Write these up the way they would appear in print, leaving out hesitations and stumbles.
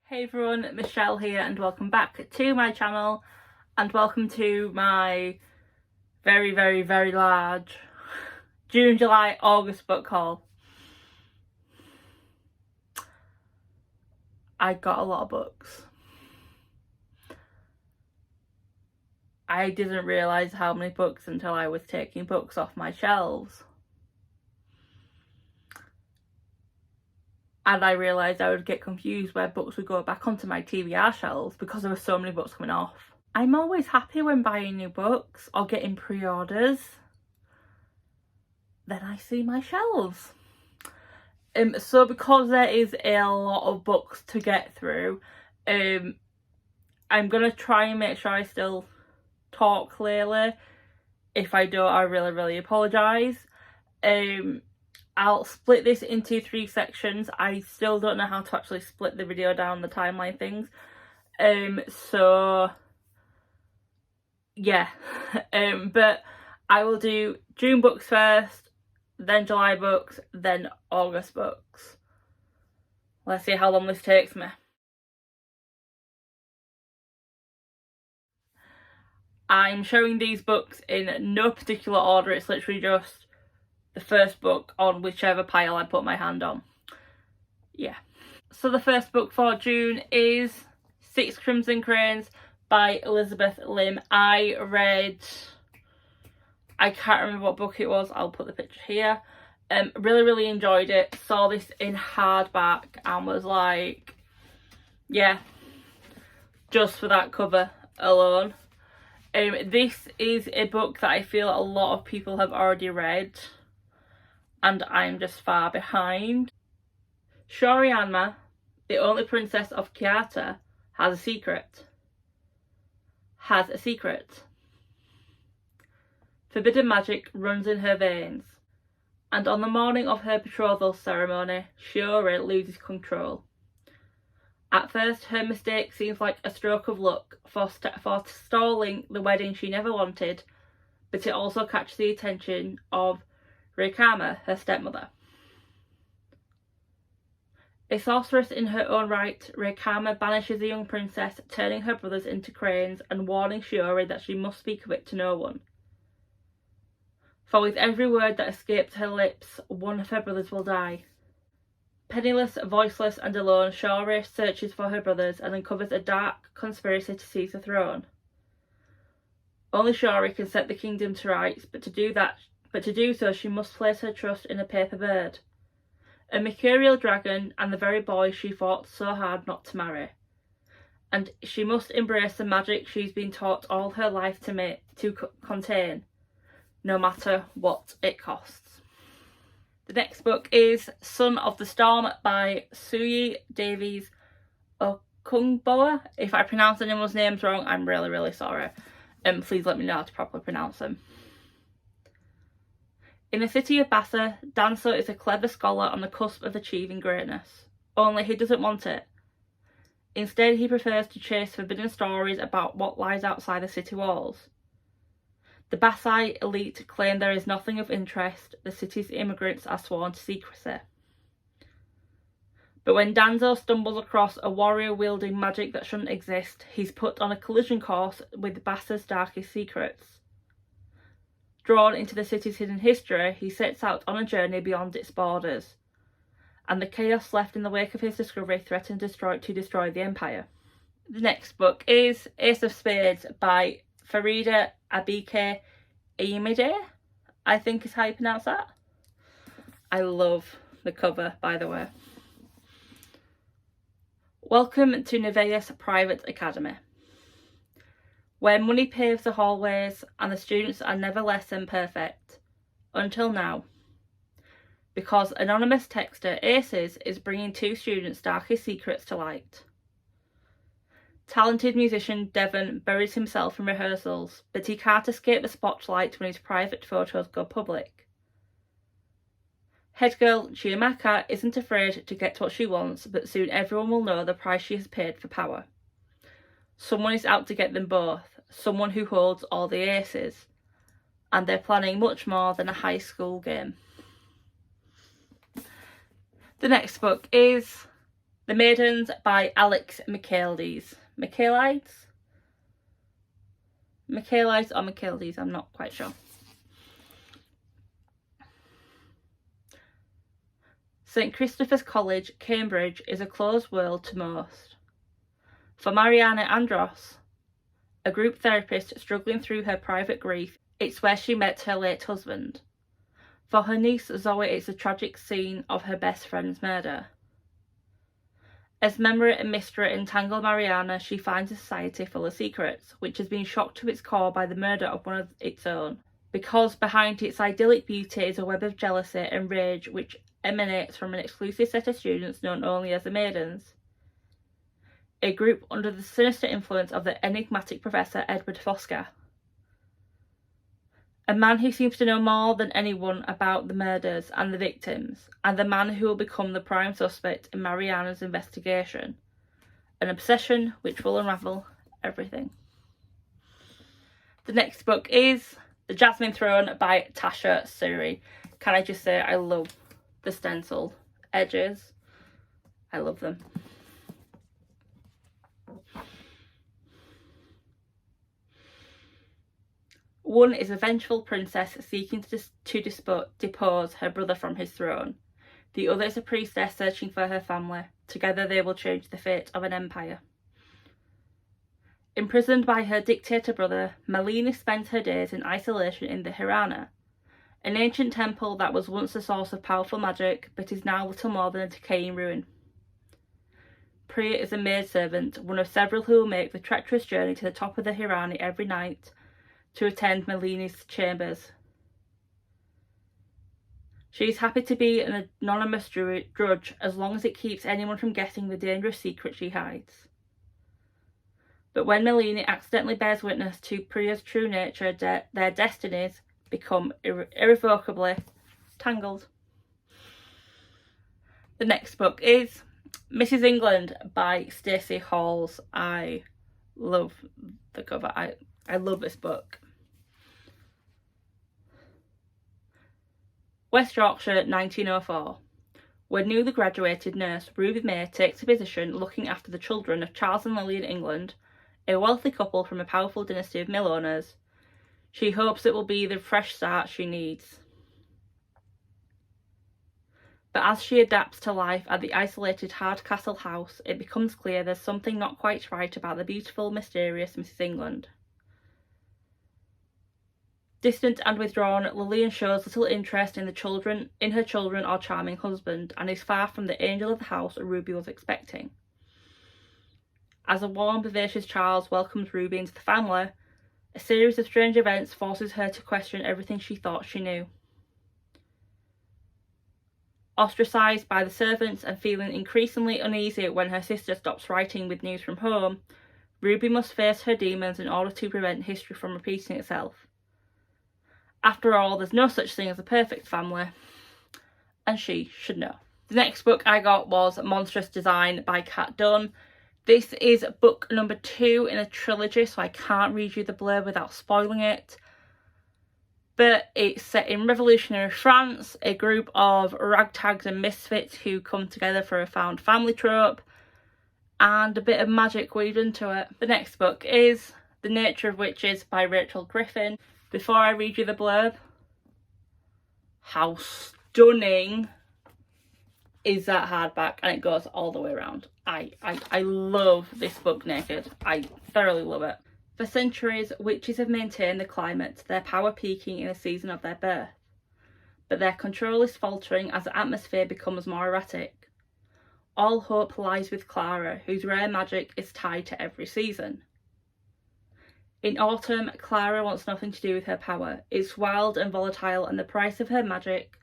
Hey everyone, Michelle here and welcome back to my channel and welcome to my very large June, July, August book haul. I got a lot of books. I didn't realise how many books until I was taking books off my shelves. And I realised I would get confused where books would go back onto my TBR shelves because there were so many books coming off. I'm always happy when buying new books or getting pre-orders. Then I see my shelves. So because there is a lot of books to get through, I'm going to try and make sure I still talk clearly. If I don't, I really apologise. I'll split this into 3 sections. I still don't know how to actually split the video down the timeline things. So yeah. But I will do June books first, then July books, then August books. Let's see how long this takes me. I'm showing these books in no particular order. It's literally just the first book on whichever pile I put my hand on. Yeah. So the first book for June is Six Crimson Cranes by Elizabeth Lim. I can't remember what book it was. I'll put the picture here. Really enjoyed it. Saw this in hardback and was like, yeah, just for that cover alone. This is a book that I feel a lot of people have already read and I'm just far behind. Shorianma, the only princess of Kiata, has a secret. Forbidden magic runs in her veins, and on the morning of her betrothal ceremony, Shiori loses control. At first, her mistake seems like a stroke of luck for stalling the wedding she never wanted, but it also catches the attention of Reikama, her stepmother. A sorceress in her own right, Reikama banishes the young princess, turning her brothers into cranes and warning Shiori that she must speak of it to no one. For with every word that escapes her lips, one of her brothers will die. Penniless, voiceless and alone, Shiori searches for her brothers and uncovers a dark conspiracy to seize the throne. Only Shiori can set the kingdom to rights, but to do so she must place her trust in a paper bird, a mercurial dragon, and the very boy she fought so hard not to marry. And she must embrace the magic she's been taught all her life to contain, no matter what it costs. The next book is Son of the Storm by Suyi Davies Okungboa. If I pronounce anyone's names wrong, I'm really sorry. Please let me know how to properly pronounce them. In the city of Bassa, Danso is a clever scholar on the cusp of achieving greatness. Only he doesn't want it. Instead, he prefers to chase forbidden stories about what lies outside the city walls. The Bassai elite claim there is nothing of interest. The city's immigrants are sworn to secrecy. But when Danzo stumbles across a warrior wielding magic that shouldn't exist, he's put on a collision course with Bassa's darkest secrets. Drawn into the city's hidden history, he sets out on a journey beyond its borders, and the chaos left in the wake of his discovery threatens to destroy the Empire. The next book is Ace of Spades by Farida Abike Iyemide, I think is how you pronounce that. I love the cover, by the way. Welcome to Nevaeh's private academy, where money paves the hallways and the students are never less than perfect. Until now. Because anonymous texter Aces is bringing 2 students' darkest secrets to light. Talented musician Devon buries himself in rehearsals, but he can't escape the spotlight when his private photos go public. Head girl Chiamaka isn't afraid to get what she wants, but soon everyone will know the price she has paid for power. Someone is out to get them both, someone who holds all the aces, and they're planning much more than a high school game. The next book is The Maidens by Alex Michaelides. Michaelides or Michaelides, I'm not quite sure. St Christopher's College, Cambridge, is a closed world to most. For Mariana Andros, a group therapist struggling through her private grief, it's where she met her late husband. For her niece Zoe, it's a tragic scene of her best friend's murder. As memory and mystery entangle Mariana, she finds a society full of secrets, which has been shocked to its core by the murder of one of its own. Because behind its idyllic beauty is a web of jealousy and rage which emanates from an exclusive set of students known only as the Maidens. A group under the sinister influence of the enigmatic Professor Edward Fosker. A man who seems to know more than anyone about the murders and the victims, and the man who will become the prime suspect in Mariana's investigation. An obsession which will unravel everything. The next book is The Jasmine Throne by Tasha Suri. Can I just say I love the stencil edges. I love them. One is a vengeful princess seeking to depose her brother from his throne. The other is a priestess searching for her family. Together they will change the fate of an empire. Imprisoned by her dictator brother, Malini spends her days in isolation in the Hirana, an ancient temple that was once a source of powerful magic but is now little more than a decaying ruin. Priya is a maidservant, one of several who will make the treacherous journey to the top of the Hirani every night to attend Malini's chambers. She is happy to be an anonymous drudge as long as it keeps anyone from guessing the dangerous secret she hides. But when Malini accidentally bears witness to Priya's true nature, their destinies become irrevocably tangled. The next book is Mrs. England by Stacey Halls. I love the cover. I love this book. West Yorkshire, 1904. When newly graduated nurse Ruby May takes a position looking after the children of Charles and Lily in England, a wealthy couple from a powerful dynasty of mill owners, she hopes it will be the fresh start she needs. But as she adapts to life at the isolated Hardcastle house, it becomes clear there's something not quite right about the beautiful, mysterious Mrs. England. Distant and withdrawn, Lillian shows little interest in her children or charming husband, and is far from the angel of the house Ruby was expecting. As a warm, vivacious Charles welcomes Ruby into the family, a series of strange events forces her to question everything she thought she knew. Ostracised by the servants and feeling increasingly uneasy when her sister stops writing with news from home, Ruby must face her demons in order to prevent history from repeating itself. After all, there's no such thing as a perfect family, and she should know. The next book I got was Monstrous Design by Kat Dunn. This is book number 2 in a trilogy, so I can't read you the blurb without spoiling it. But it's set in revolutionary France, a group of ragtags and misfits who come together for a found family trope, and a bit of magic weaved into it. The next book is The Nature of Witches by Rachel Griffin. Before I read you the blurb, how stunning is that hardback, and it goes all the way around. I love this book naked. I thoroughly love it. For centuries, witches have maintained the climate, their power peaking in the season of their birth. But their control is faltering as the atmosphere becomes more erratic. All hope lies with Clara, whose rare magic is tied to every season. In autumn, Clara wants nothing to do with her power. It's wild and volatile, and the price of her magic,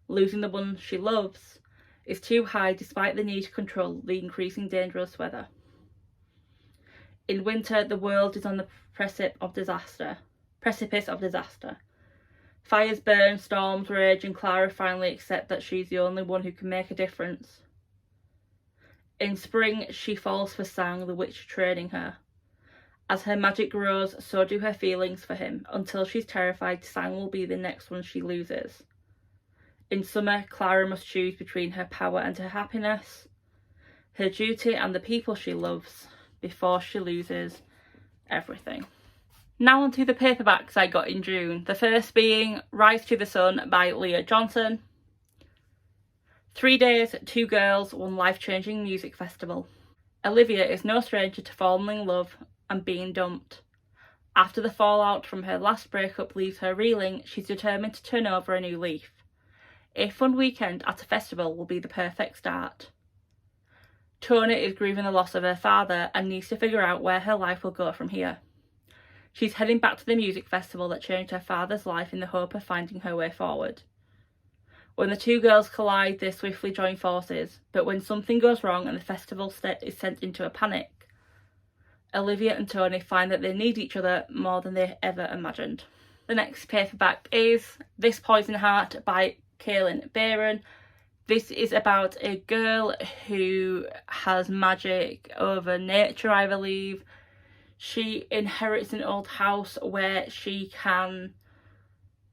losing the one she loves, is too high despite the need to control the increasing dangerous weather. In winter, the world is on the precipice of disaster. Fires burn, storms rage, and Clara finally accepts that she's the only one who can make a difference. In spring, she falls for Sang, the witch training her. As her magic grows, so do her feelings for him, until she's terrified Sang will be the next one she loses. In summer, Clara must choose between her power and her happiness. her duty and the people she loves before she loses everything. Now on to the paperbacks I got in June. The first being Rise to the Sun by Leah Johnson. 3 Days, 2 Girls, One Life-Changing Music Festival. Olivia is no stranger to falling in love and being dumped. After the fallout from her last breakup leaves her reeling, she's determined to turn over a new leaf. A fun weekend at a festival will be the perfect start. Tony is grieving the loss of her father and needs to figure out where her life will go from here. She's heading back to the music festival that changed her father's life in the hope of finding her way forward. When the two girls collide, they swiftly join forces, but when something goes wrong and the festival is sent into a panic, Olivia and Tony find that they need each other more than they ever imagined. The next paperback is This Poison Heart by Kaylin Bayron. This is about a girl who has magic over nature, I believe. She inherits an old house where she can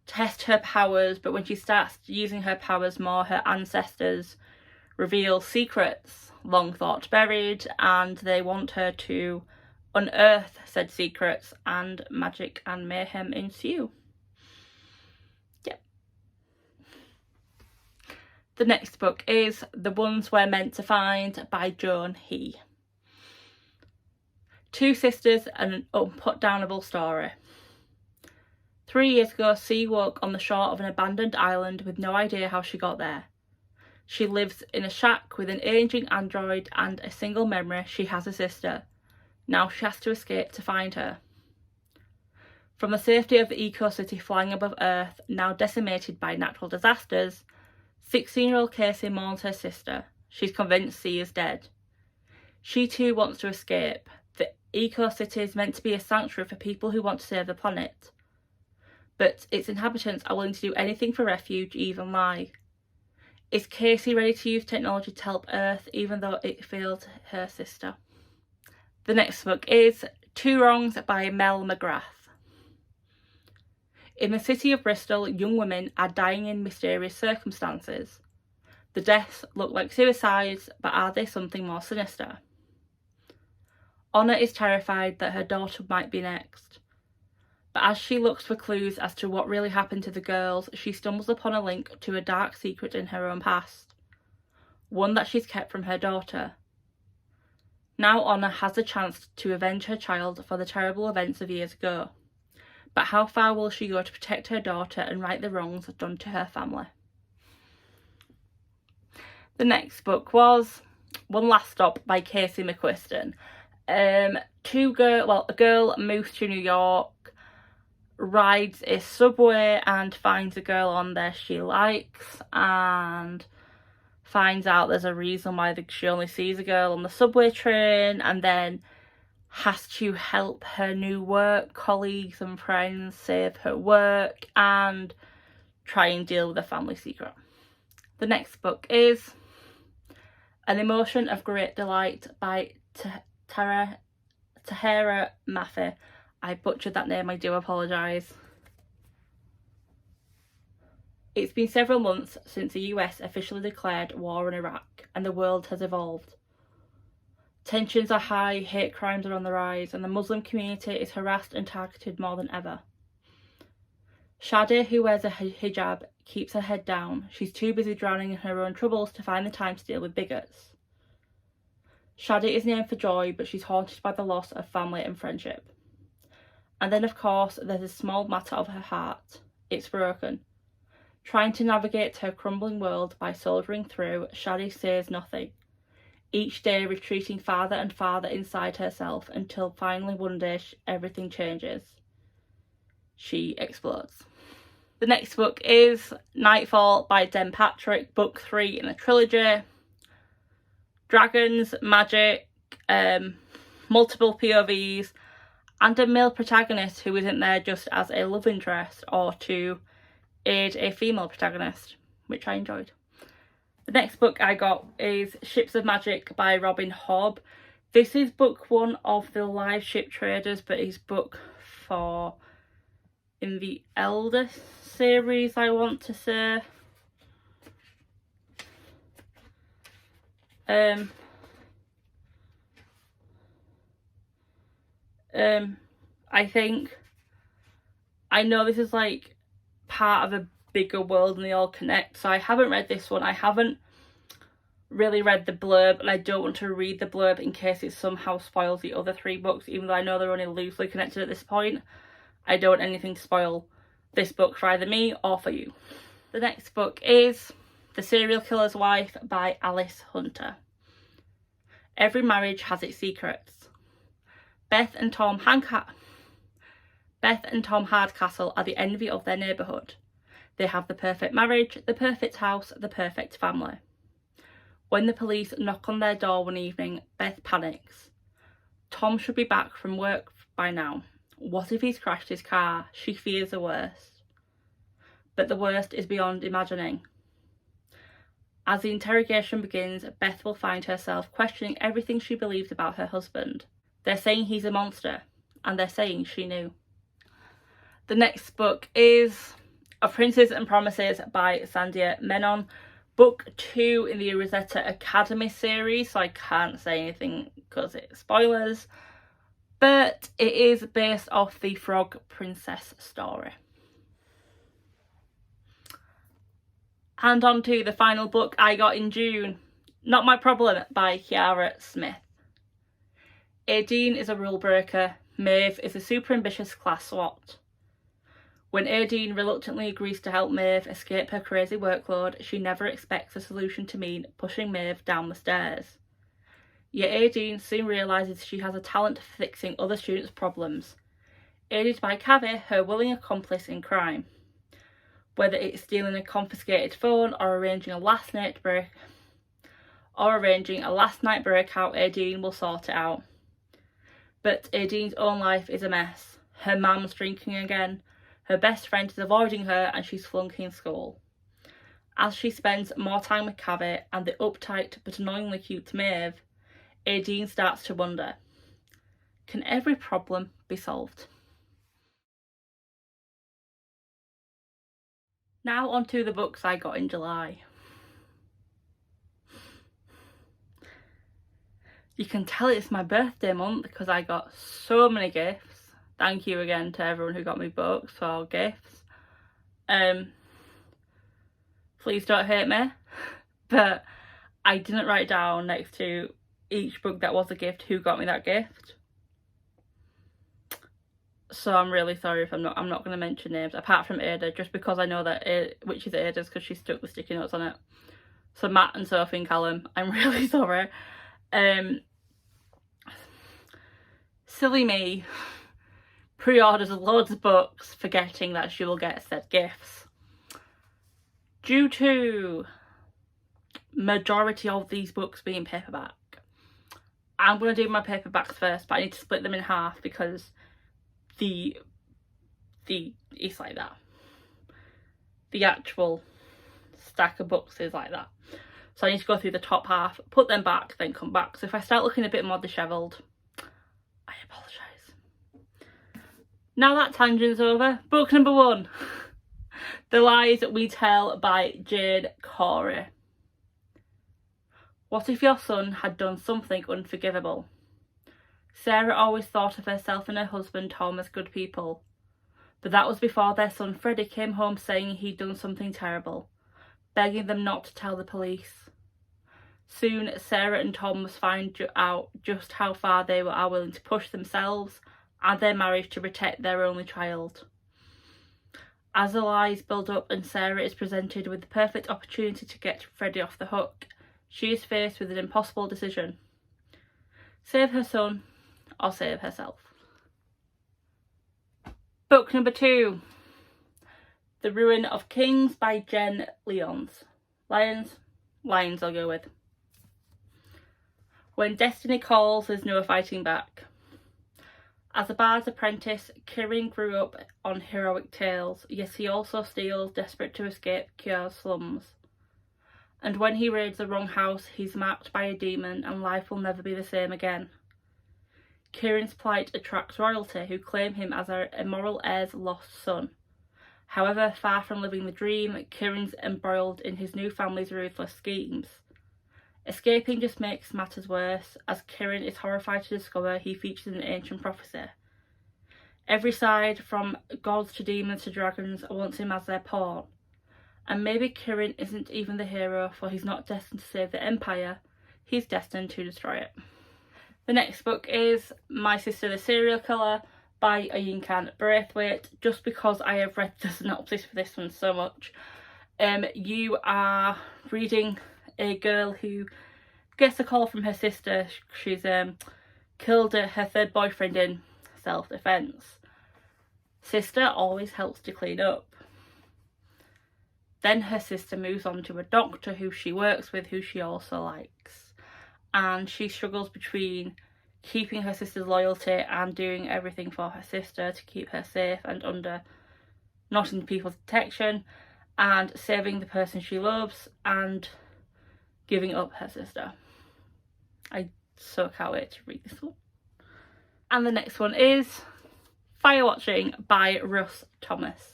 test her powers, but when she starts using her powers more, her ancestors reveal secrets long thought buried, and they want her to unearth said secrets, and magic and mayhem ensue. Yep. The next book is The Ones We're Meant to Find by Joan He. 2 sisters and an unputdownable story. 3 years ago, C woke on the shore of an abandoned island with no idea how she got there. She lives in a shack with an aging android and a single memory: she has a sister. Now she has to escape to find her. From the safety of the eco-city flying above Earth, now decimated by natural disasters, 16-year-old Casey mourns her sister. She's convinced C is dead. She too wants to escape. The eco-city is meant to be a sanctuary for people who want to save the planet, but its inhabitants are willing to do anything for refuge, even lie. Is Casey ready to use technology to help Earth, even though it failed her sister? The next book is Two Wrongs by Mel McGrath. In the city of Bristol, young women are dying in mysterious circumstances. The deaths look like suicides, but are they something more sinister? Honor is terrified that her daughter might be next. But as she looks for clues as to what really happened to the girls, she stumbles upon a link to a dark secret in her own past, one that she's kept from her daughter. Now Honor has the chance to avenge her child for the terrible events of years ago. But how far will she go to protect her daughter and right the wrongs done to her family? The next book was One Last Stop by Casey McQuiston. A girl moves to New York, rides a subway and finds a girl on there she likes, and finds out there's a reason why she only sees a girl on the subway train, and then has to help her new work colleagues and friends save her work and try and deal with a family secret. The next book is An Emotion of Great Delight by Tahera Mafi. I butchered that name, I do apologise. It's been several months since the US officially declared war in Iraq, and the world has evolved. Tensions are high, hate crimes are on the rise, and the Muslim community is harassed and targeted more than ever. Shadi, who wears a hijab, keeps her head down. She's too busy drowning in her own troubles to find the time to deal with bigots. Shadi is named for joy, but she's haunted by the loss of family and friendship. And then, of course, there's a small matter of her heart. It's broken. Trying to navigate her crumbling world by soldiering through, Shadi says nothing, each day retreating farther and farther inside herself until finally one day everything changes. She explodes. The next book is Nightfall by Den Patrick, book 3 in the trilogy. Dragons, magic, multiple POVs, and a male protagonist who isn't there just as a love interest or to aid a female protagonist, which I enjoyed. The next book I got is Ships of Magic by Robin Hobb. This is book 1 of the Live Ship Traders, but it's book 4 in the Elder series, I want to say. I think, I know this is like part of a bigger world and they all connect, so I haven't read this one. I haven't really read the blurb, and I don't want to read the blurb in case it somehow spoils the other 3 books, even though I know they're only loosely connected at this point. I don't want anything to spoil this book for either me or for you. The next book is The Serial Killer's Wife by Alice Hunter. Every marriage has its secrets. Beth and Tom Hardcastle are the envy of their neighbourhood. They have the perfect marriage, the perfect house, the perfect family. When the police knock on their door one evening, Beth panics. Tom should be back from work by now. What if he's crashed his car? She fears the worst. But the worst is beyond imagining. As the interrogation begins, Beth will find herself questioning everything she believes about her husband. They're saying he's a monster, and they're saying she knew. The next book is Of Princes and Promises by Sandhya Menon. Book 2 in the Rosetta Academy series, so I can't say anything because it's spoilers. But it is based off the Frog Princess story. And on to the final book I got in June, Not My Problem by Kiara Smith. Aideen is a rule breaker. Maeve is a super ambitious class SWAT. When Aideen reluctantly agrees to help Maeve escape her crazy workload, she never expects the solution to mean pushing Maeve down the stairs. Yet Aideen soon realises she has a talent for fixing other students' problems, aided by Cavi, her willing accomplice in crime. Whether it's stealing a confiscated phone or arranging a last night breakout, Aideen will sort it out. But Aideen's own life is a mess. Her mum's drinking again, her best friend is avoiding her, and she's flunking school. As she spends more time with Cavi and the uptight but annoyingly cute Maeve, Aideen starts to wonder, can every problem be solved? Now on to the books I got in July. You can tell it's my birthday month because I got so many gifts. Thank you again to everyone who got me books or gifts. Please don't hate me, but I didn't write down next to each book that was a gift who got me that gift. So I'm really sorry if I'm not going to mention names apart from Ada, just because I know that which is Ada's because she stuck the sticky notes on it. So Matt and Sophie and Callum, I'm really sorry. Silly me pre-orders loads of books forgetting that she will get said gifts. Due to majority of these books being paperback, I'm going to do my paperbacks first, but I need to split them in half because it's like that. The actual stack of books is like that. So I need to go through the top half, put them back, then come back. So if I start looking a bit more dishevelled, I apologise. Now that tangent's over, book number 1. The Lies We Tell by Jade Corey. What if your son had done something unforgivable? Sarah always thought of herself and her husband Tom as good people, but that was before their son Freddie came home saying he'd done something terrible, begging them not to tell the police. Soon Sarah and Tom must find out just how far they are willing to push themselves and their marriage to protect their only child. As the lies build up and Sarah is presented with the perfect opportunity to get Freddie off the hook, she is faced with an impossible decision. Save her son or save herself. Book number 2. The Ruin of Kings by Jen Lyons. Lyons I'll go with. When destiny calls, there's no fighting back. As a bard's apprentice, Kieran grew up on heroic tales, yet he also steals, desperate to escape Kyor's slums. And when he raids the wrong house, he's marked by a demon and life will never be the same again. Kieran's plight attracts royalty, who claim him as their immoral heir's lost son. However, far from living the dream, Kieran's embroiled in his new family's ruthless schemes. Escaping just makes matters worse, as Kieran is horrified to discover he features in an ancient prophecy, Every side, from gods to demons to dragons, wants him as their pawn. And maybe Kirin isn't even the hero, for he's not destined to save the Empire, he's destined to destroy it. The next book is My Sister the Serial Killer by Ayin Braithwaite. Just because I have read the synopsis for this one so much. You are reading a girl who gets a call from her sister. She's killed her third boyfriend in self-defense. Sister always helps to clean up. Then her sister moves on to a doctor who she works with, who she also likes, and she struggles between keeping her sister's loyalty and doing everything for her sister to keep her safe and under not in people's detection, and saving the person she loves and giving up her sister. I so can't wait to read this one. And the next one is Firewatching by Russ Thomas.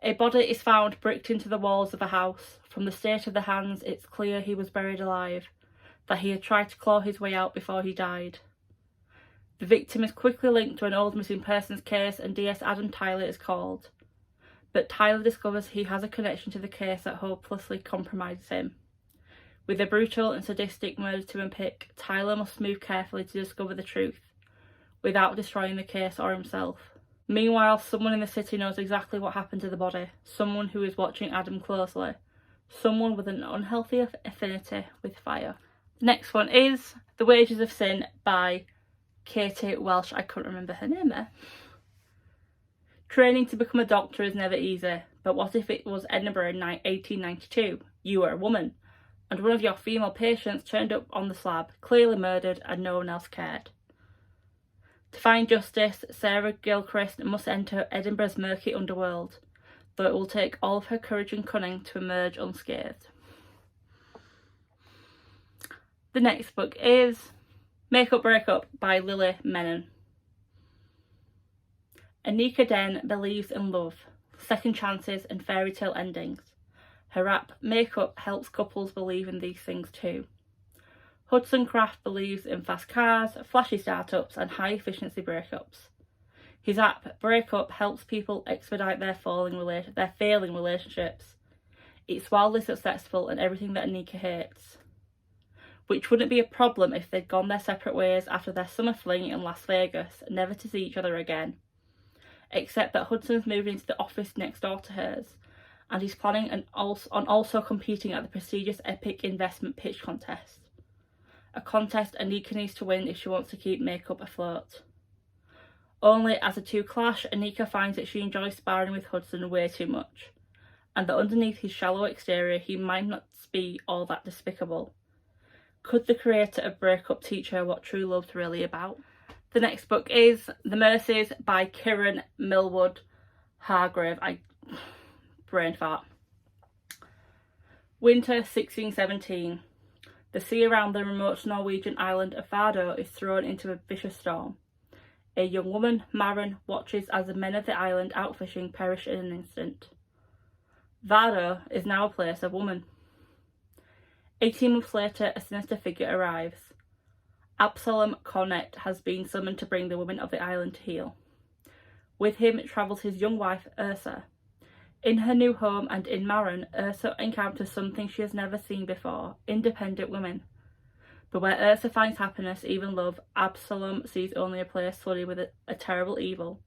A body is found bricked into the walls of a house. From the state of the hands, it's clear he was buried alive, that he had tried to claw his way out before he died. The victim is quickly linked to an old missing persons case and DS Adam Tyler is called. But Tyler discovers he has a connection to the case that hopelessly compromises him. With a brutal and sadistic murder to unpick, Tyler must move carefully to discover the truth, without destroying the case or himself. Meanwhile, someone in the city knows exactly what happened to the body, someone who is watching Adam closely, someone with an unhealthy affinity with fire. The next one is The Wages of Sin by Katie Welsh. I couldn't remember her name there. Training to become a doctor is never easy, but what if it was Edinburgh in 1892? You were a woman, and one of your female patients turned up on the slab, clearly murdered, and no one else cared. To find justice, Sarah Gilchrist must enter Edinburgh's murky underworld, though it will take all of her courage and cunning to emerge unscathed. The next book is Make Up Break Up by Lily Menon. Anika Den believes in love, second chances and fairy tale endings. Her app Make Up helps couples believe in these things too. Hudson Craft believes in fast cars, flashy startups and high efficiency breakups. His app Break Up helps people expedite their failing relationships. It's wildly successful and everything that Anika hates. Which wouldn't be a problem if they'd gone their separate ways after their summer fling in Las Vegas, never to see each other again. Except that Hudson's moved into the office next door to hers, and he's planning on also competing at the prestigious Epic Investment Pitch Contest. A contest Anika needs to win if she wants to keep Make Up afloat. Only as the two clash, Anika finds that she enjoys sparring with Hudson way too much, and that underneath his shallow exterior he might not be all that despicable. Could the creator of Break Up teach her what true love's really about? The next book is The Mercies by Kieran Millwood Hargrave. Brain fart. Winter 1617. The sea around the remote Norwegian island of Vardø is thrown into a vicious storm. A young woman, Maren, watches as the men of the island out fishing perish in an instant. Vardø is now a place of women. 18 months later, a sinister figure arrives. Absalom Cornet has been summoned to bring the women of the island to heal. With him travels his young wife, Ursa. In her new home and in Maren, Ursa encounters something she has never seen before, independent women. But where Ursa finds happiness, even love, Absalom sees only a place flooded with a terrible evil,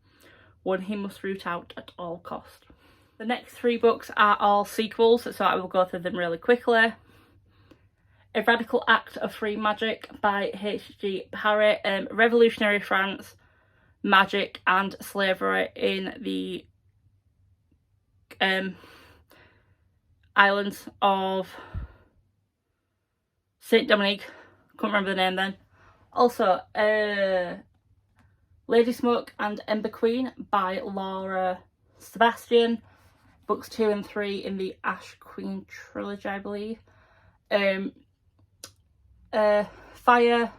one he must root out at all cost. The next three books are all sequels, so I will go through them really quickly. A Radical Act of Free Magic by H.G. Parry. Revolutionary France, magic and slavery in the islands of Saint Dominique. Couldn't remember the name then. Also, Lady Smoke and Ember Queen by Laura Sebastian. Books 2 and 3 in the Ash Queen trilogy, I believe. Fire,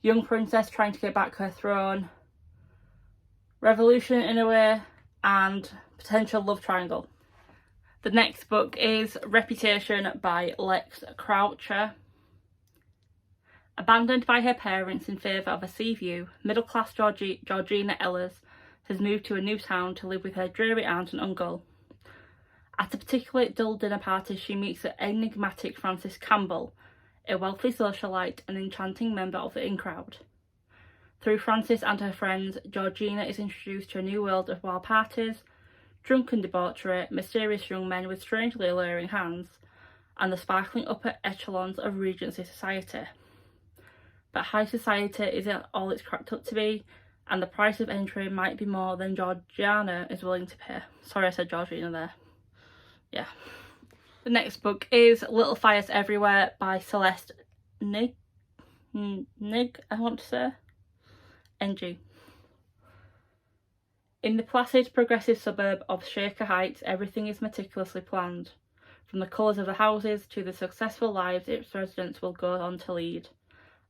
young princess trying to get back her throne, revolution in a way, and potential love triangle. The next book is Reputation by Lex Croucher. Abandoned by her parents in favour of a sea view, middle-class Georgina Ellers has moved to a new town to live with her dreary aunt and uncle. At a particularly dull dinner party, she meets the enigmatic Francis Campbell, a wealthy socialite and enchanting member of the in-crowd. Through Francis and her friends, Georgina is introduced to a new world of wild parties, drunken debauchery, mysterious young men with strangely alluring hands, and the sparkling upper echelons of Regency society. But high society isn't all it's cracked up to be, and the price of entry might be more than Georgiana is willing to pay. Sorry I said Georgina there. Yeah. The next book is Little Fires Everywhere by Celeste Nig, I want to say. NG. In the placid, progressive suburb of Shaker Heights, everything is meticulously planned, from the colours of the houses to the successful lives its residents will go on to lead,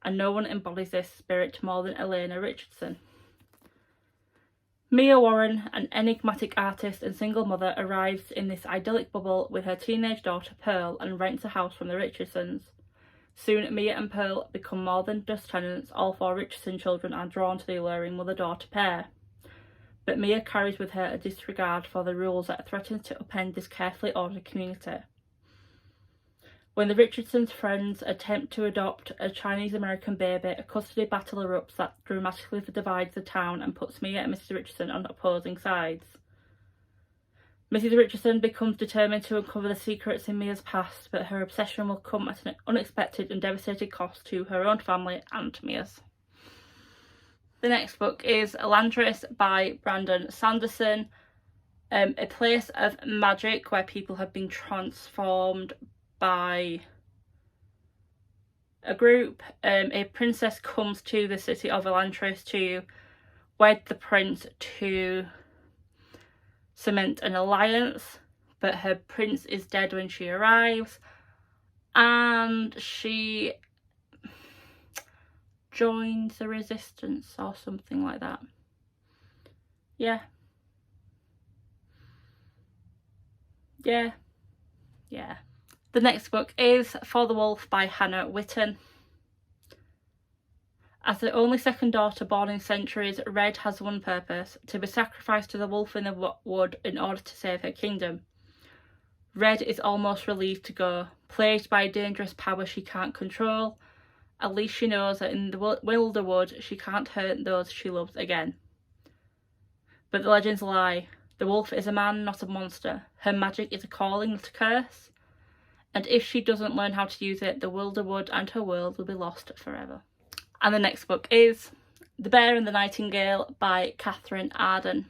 and no one embodies this spirit more than Elena Richardson. Mia Warren, an enigmatic artist and single mother, arrives in this idyllic bubble with her teenage daughter Pearl and rents a house from the Richardsons. Soon Mia and Pearl become more than just tenants. All four Richardson children are drawn to the alluring mother-daughter pair. But Mia carries with her a disregard for the rules that threaten to upend this carefully ordered community. When the Richardsons' friends attempt to adopt a Chinese-American baby, a custody battle erupts that dramatically divides the town and puts Mia and Mrs. Richardson on opposing sides. Mrs. Richardson becomes determined to uncover the secrets in Mia's past, but her obsession will come at an unexpected and devastating cost to her own family and Mia's. The next book is Elantris by Brandon Sanderson, a place of magic where people have been transformed by a group. A princess comes to the city of Elantris to wed the prince to cement an alliance, but her prince is dead when she arrives, and she joins the resistance or something like that. Yeah. The next book is For the Wolf by Hannah Witten. As the only second daughter born in centuries, Red has one purpose: to be sacrificed to the wolf in the wood in order to save her kingdom. Red is almost relieved to go, plagued by a dangerous power she can't control. At least she knows that in the Wilderwood she can't hurt those she loves again. But the legends lie. The wolf is a man, not a monster. Her magic is a calling, not a curse. And if she doesn't learn how to use it, the Wilderwood and her world will be lost forever. And the next book is The Bear and the Nightingale by Catherine Arden.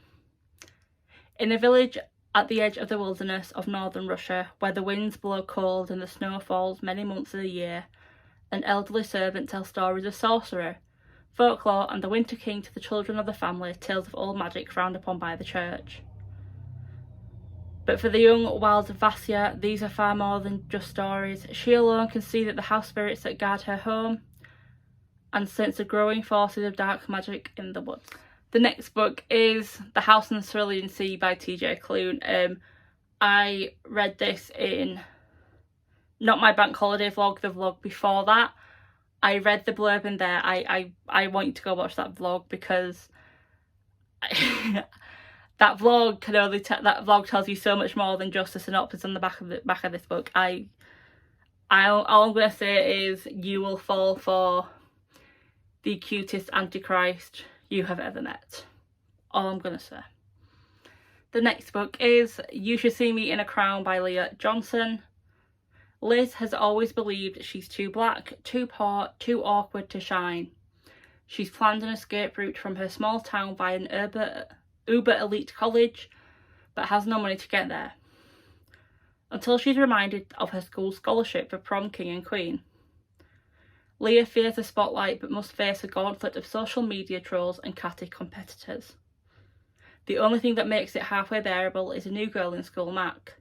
In a village at the edge of the wilderness of northern Russia, where the winds blow cold and the snow falls many months of the year, an elderly servant tells stories of sorcery, folklore and the Winter King to the children of the family, tales of old magic frowned upon by the church. But for the young, wild Vasya, these are far more than just stories. She alone can see that the house spirits that guard her home and sense the growing forces of dark magic in the woods. The next book is The House in the Cerulean Sea by TJ Klune. I read this in not my bank holiday vlog, the vlog before that. I read the blurb in there. I want you to go watch that vlog because that vlog tells you so much more than just a synopsis on the back of this book. All I'm gonna say is you will fall for the cutest Antichrist you have ever met. All I'm gonna say. The next book is You Should See Me in a Crown by Leah Johnson. Liz has always believed she's too black, too poor, too awkward to shine. She's planned an escape route from her small town via an uber elite college, but has no money to get there. Until she's reminded of her school scholarship for prom king and queen. Leah fears the spotlight but must face a gauntlet of social media trolls and catty competitors. The only thing that makes it halfway bearable is a new girl in school, Mac.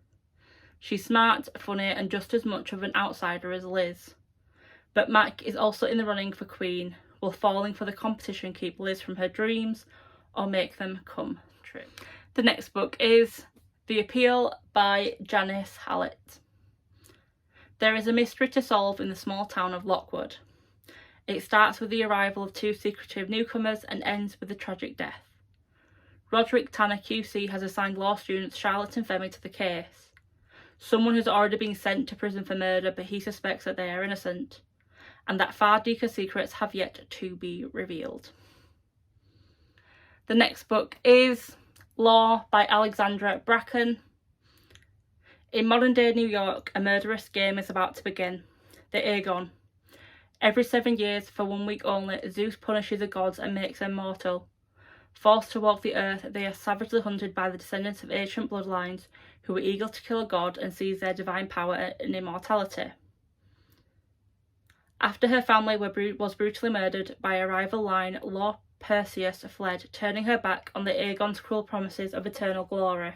She's smart, funny and just as much of an outsider as Liz. But Mac is also in the running for queen. Will falling for the competition keep Liz from her dreams or make them come true? The next book is The Appeal by Janice Hallett. There is a mystery to solve in the small town of Lockwood. It starts with the arrival of two secretive newcomers and ends with a tragic death. Roderick Tanner QC has assigned law students Charlotte and Femi to the case. Someone has already been sent to prison for murder, but he suspects that they are innocent, and that far deeper secrets have yet to be revealed. The next book is Law by Alexandra Bracken. In modern-day New York, a murderous game is about to begin. The Aegon. Every 7 years, for 1 week only, Zeus punishes the gods and makes them mortal. Forced to walk the earth, they are savagely hunted by the descendants of ancient bloodlines who are eager to kill a god and seize their divine power and immortality. After her family was brutally murdered by a rival line, Law Perseus fled, turning her back on the Aegon's cruel promises of eternal glory.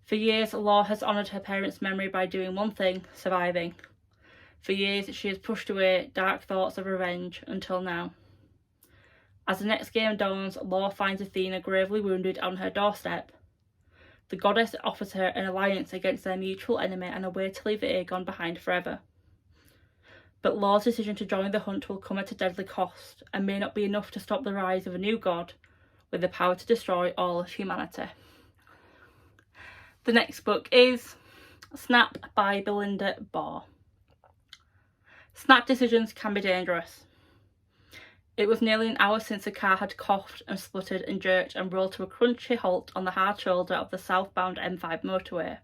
For years, Law has honoured her parents' memory by doing one thing: surviving. For years, she has pushed away dark thoughts of revenge, until now. As the next game dawns, Law finds Athena gravely wounded on her doorstep. The goddess offers her an alliance against their mutual enemy and a way to leave the Aegon behind forever. But Law's decision to join the hunt will come at a deadly cost, and may not be enough to stop the rise of a new god with the power to destroy all of humanity. The next book is Snap by Belinda Baugh. Snap decisions can be dangerous. It was nearly an hour since the car had coughed and spluttered and jerked and rolled to a crunchy halt on the hard shoulder of the southbound M5 motorway.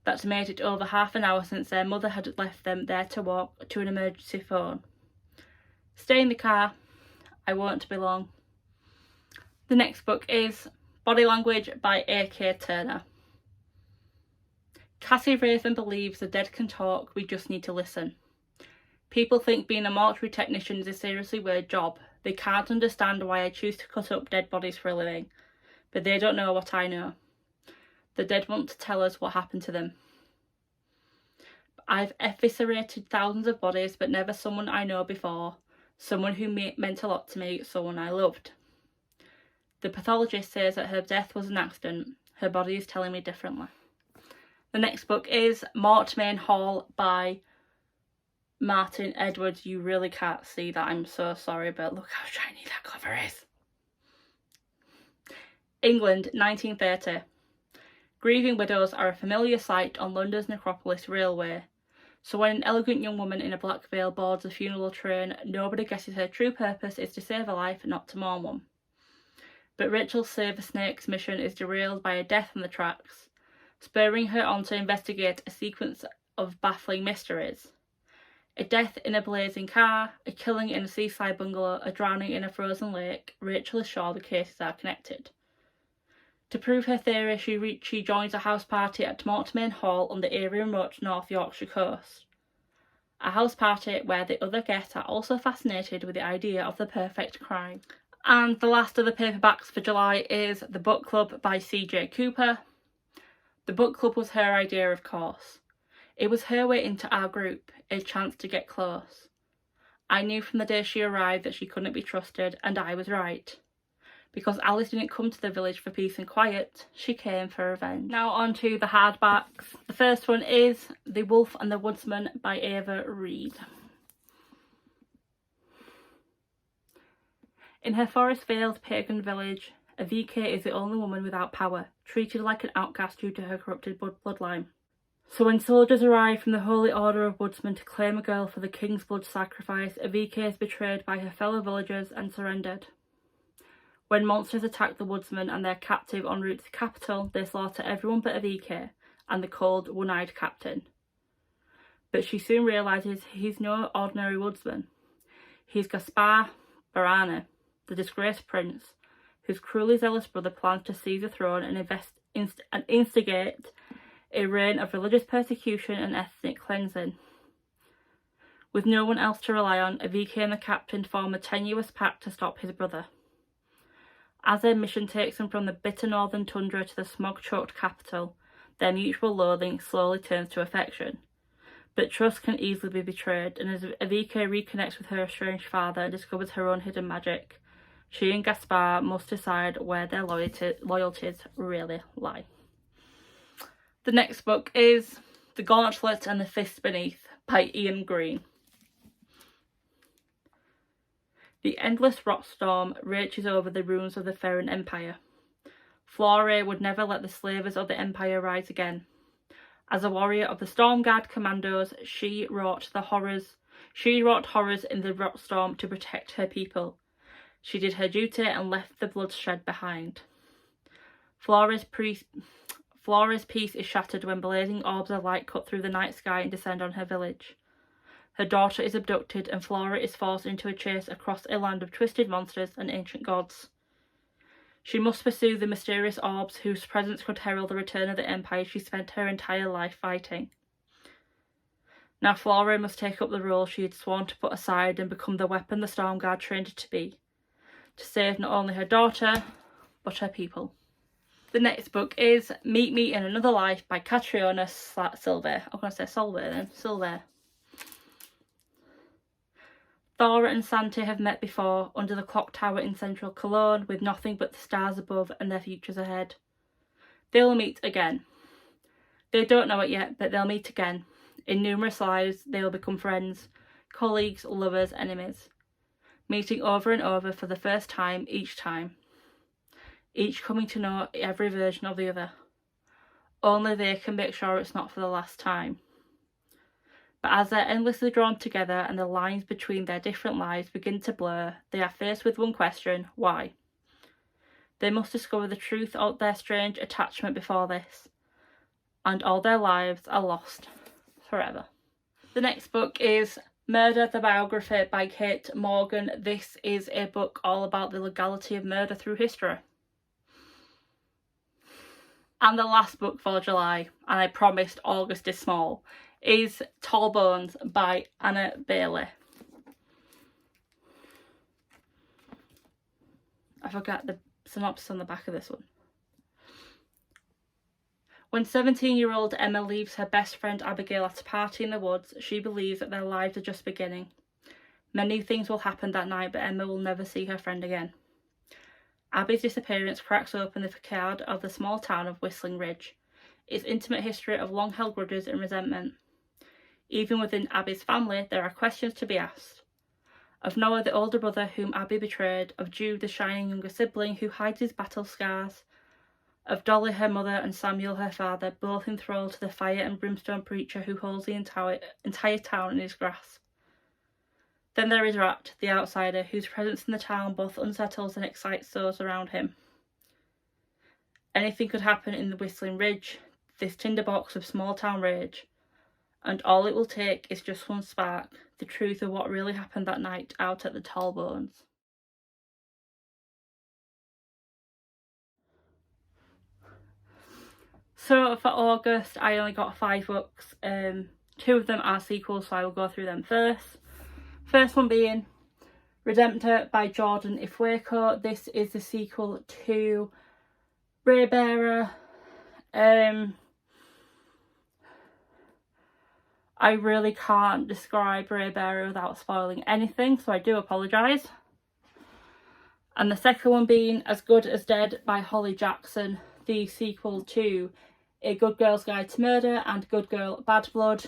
That made it over half an hour since their mother had left them there to walk to an emergency phone. Stay in the car. I won't be long. The next book is Body Language by A.K. Turner. Cassie Raven believes the dead can talk, we just need to listen. People think being a mortuary technician is a seriously weird job. They can't understand why I choose to cut up dead bodies for a living. But they don't know what I know. The dead want to tell us what happened to them. I've eviscerated thousands of bodies, but never someone I know before. Someone who meant a lot to me, someone I loved. The pathologist says that her death was an accident. Her body is telling me differently. The next book is Mortmain Hall by Martin Edwards. You really can't see that, I'm so sorry, but look how shiny that cover is. England, 1930. Grieving widows are a familiar sight on London's Necropolis Railway. So when an elegant young woman in a black veil boards a funeral train, nobody guesses her true purpose is to save a life, not to mourn one. But Rachel Saversnake's mission is derailed by a death on the tracks, spurring her on to investigate a sequence of baffling mysteries. A death in a blazing car, a killing in a seaside bungalow, a drowning in a frozen lake. Rachel is sure the cases are connected. To prove her theory, she joins a house party at Mortmain Hall on the eerie remote North Yorkshire coast. A house party where the other guests are also fascinated with the idea of the perfect crime. And the last of the paperbacks for July is The Book Club by C.J. Cooper. The book club was her idea, of course. It was her way into our group, a chance to get close. I knew from the day she arrived that she couldn't be trusted, and I was right. Because Alice didn't come to the village for peace and quiet, she came for revenge. Now on to the hardbacks. The first one is The Wolf and the Woodsman by Ava Reid. In her forest-veiled pagan village, Avike is the only woman without power, treated like an outcast due to her corrupted bloodline. So when soldiers arrive from the Holy Order of Woodsmen to claim a girl for the king's blood sacrifice, Avike is betrayed by her fellow villagers and surrendered. When monsters attack the woodsmen and their captive en route to the capital, they slaughter everyone but Avike and the cold, one-eyed captain. But she soon realises he's no ordinary woodsman. He's Gaspar Barane, the disgraced prince, whose cruelly zealous brother plans to seize the throne and instigate a reign of religious persecution and ethnic cleansing. With no one else to rely on, Avike and the captain form a tenuous pact to stop his brother. As their mission takes them from the bitter northern tundra to the smog-choked capital, their mutual loathing slowly turns to affection. But trust can easily be betrayed, and as Avike reconnects with her estranged father and discovers her own hidden magic, she and Gaspar must decide where their loyalties really lie. The next book is The Gauntlet and the Fist Beneath by Ian Green. The endless rot storm rages over the ruins of the Ferran Empire. Flore would never let the slavers of the Empire rise again. As a warrior of the Stormguard Commandos, she wrought horrors in the rot storm to protect her people. She did her duty and left the bloodshed behind. Flora's peace is shattered when blazing orbs of light cut through the night sky and descend on her village. Her daughter is abducted and Flora is forced into a chase across a land of twisted monsters and ancient gods. She must pursue the mysterious orbs whose presence could herald the return of the Empire she spent her entire life fighting. Now Flora must take up the role she had sworn to put aside and become the weapon the Stormguard trained her to be, to save not only her daughter, but her people. The next book is Meet Me in Another Life by Catriona Silva. I'm going to say Solveig then. Silva. Thora and Santi have met before under the clock tower in central Cologne with nothing but the stars above and their futures ahead. They will meet again. They don't know it yet, but they'll meet again. In numerous lives, they will become friends, colleagues, lovers, enemies. Meeting over and over for the first time, each coming to know every version of the other. Only they can make sure it's not for the last time. But as they're endlessly drawn together and the lines between their different lives begin to blur, they are faced with one question: why? They must discover the truth of their strange attachment before this, and all their lives are lost forever. The next book is Murder, the Biography by Kate Morgan. This is a book all about the legality of murder through history. And the last book for July, and I promised August is small, is Tall Bones by Anna Bailey. I forgot the synopsis on the back of this one. When 17-year-old Emma leaves her best friend Abigail at a party in the woods, she believes that their lives are just beginning. Many things will happen that night, but Emma will never see her friend again. Abby's disappearance cracks open the facade of the small town of Whistling Ridge, its intimate history of long-held grudges and resentment. Even within Abby's family, there are questions to be asked. Of Noah, the older brother whom Abby betrayed, of Jude, the shining younger sibling who hides his battle scars, of Dolly, her mother, and Samuel, her father, both enthralled to the fire and brimstone preacher who holds the entire town in his grasp. Then there is Rat, the outsider, whose presence in the town both unsettles and excites those around him. Anything could happen in the Whistling Ridge, this tinderbox of small-town rage, and all it will take is just one spark, the truth of what really happened that night out at the Tall Bones. So for August, I only got 5 books. 2 of them are sequels, so I will go through them first. First one being Redemptor by Jordan Ifueko. This is the sequel to Raybearer. I really can't describe Raybearer without spoiling anything, so I do apologise. And the second one being As Good as Dead by Holly Jackson, the sequel to A Good Girl's Guide to Murder and Good Girl Bad Blood.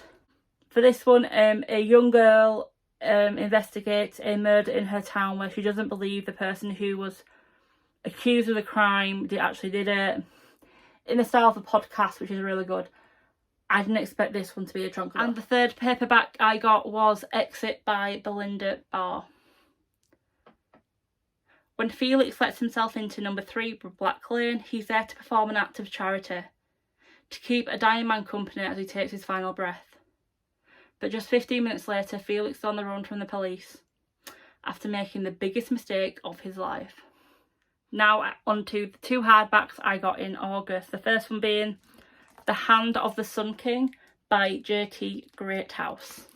For this one, a young girl investigates a murder in her town where she doesn't believe the person who was accused of the crime actually did it, in the style of a podcast, which is really good. I didn't expect this one to be a chunk. And the third paperback I got was Exit by Belinda Barr. When Felix lets himself into number 3 Black Lane, he's there to perform an act of charity, to keep a dying man company as he takes his final breath. But just 15 minutes later, Felix is on the run from the police, after making the biggest mistake of his life. Now on to the 2 hardbacks I got in August. The first one being The Hand of the Sun King by J.T. Greathouse.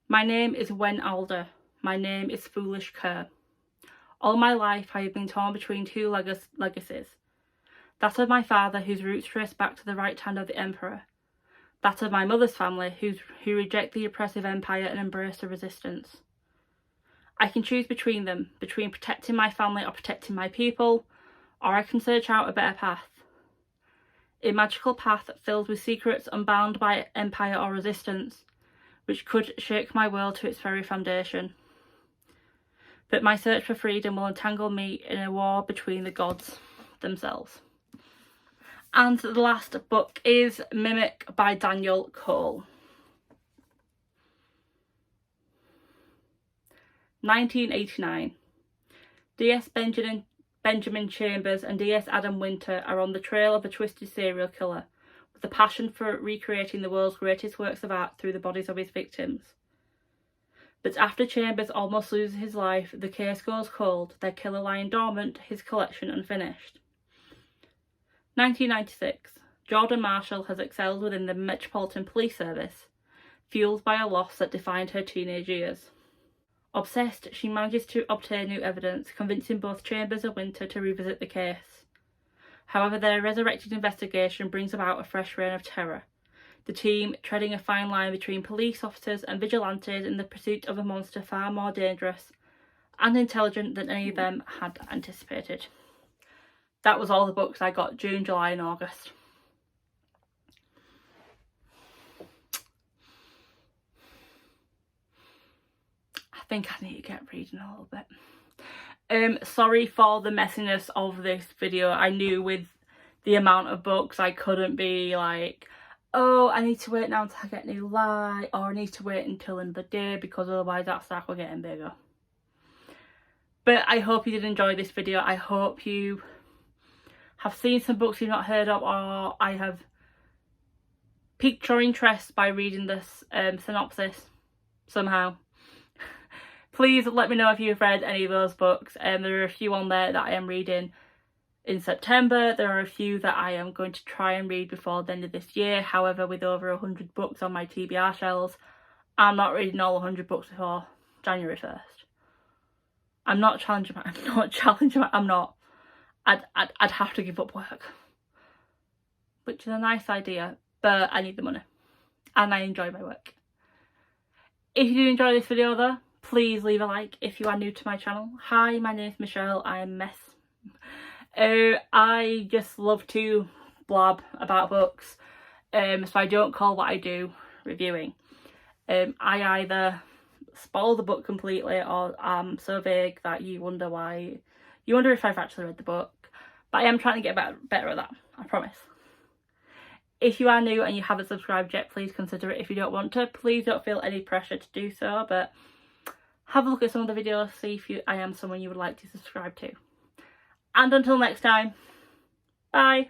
My name is Wen Alder. My name is Foolish Kerr. All my life I have been torn between 2 legacies. That of my father, whose roots trace back to the right hand of the Emperor. That of my mother's family, who reject the oppressive empire and embrace the resistance. I can choose between them, between protecting my family or protecting my people, or I can search out a better path. A magical path filled with secrets unbound by empire or resistance, which could shake my world to its very foundation. But my search for freedom will entangle me in a war between the gods themselves. And the last book is Mimic by Daniel Cole. 1989. D.S. Benjamin Chambers and D.S. Adam Winter are on the trail of a twisted serial killer with a passion for recreating the world's greatest works of art through the bodies of his victims. But after Chambers almost loses his life, the case goes cold, their killer lying dormant, his collection unfinished. 1996. Jordan Marshall has excelled within the Metropolitan Police Service, fueled by a loss that defined her teenage years. Obsessed, she manages to obtain new evidence, convincing both Chambers and Winter to revisit the case. However, their resurrected investigation brings about a fresh reign of terror, the team treading a fine line between police officers and vigilantes in the pursuit of a monster far more dangerous and intelligent than any of them had anticipated. That was all the books I got June, July and August. I think I need to get reading a little bit. Sorry for the messiness of this video. I knew with the amount of books I couldn't be like, oh, I need to wait now until I get new light, or I need to wait until another day because otherwise that stack will get bigger. But I hope you did enjoy this video. I hope you have seen some books you've not heard of, or I have piqued your interest by reading this synopsis somehow. Please let me know if you've read any of those books. There are a few on there that I am reading in September. There are a few that I am going to try and read before the end of this year. However, with over 100 books on my TBR shelves, I'm not reading all 100 books before January 1st. I'm not. I'd have to give up work, which is a nice idea, but I need the money and I enjoy my work. If you did enjoy this video though, please leave a like if you are new to my channel. Hi, my name is Michelle, I am Mess. I just love to blab about books, so I don't call what I do reviewing. I either spoil the book completely or I'm so vague that you wonder if I've actually read the book. But I am trying to get better at that, I promise. If you are new and you haven't subscribed yet, please consider it. If you don't want to, please don't feel any pressure to do so, but have a look at some of the videos, see if I am someone you would like to subscribe to. And until next time, bye!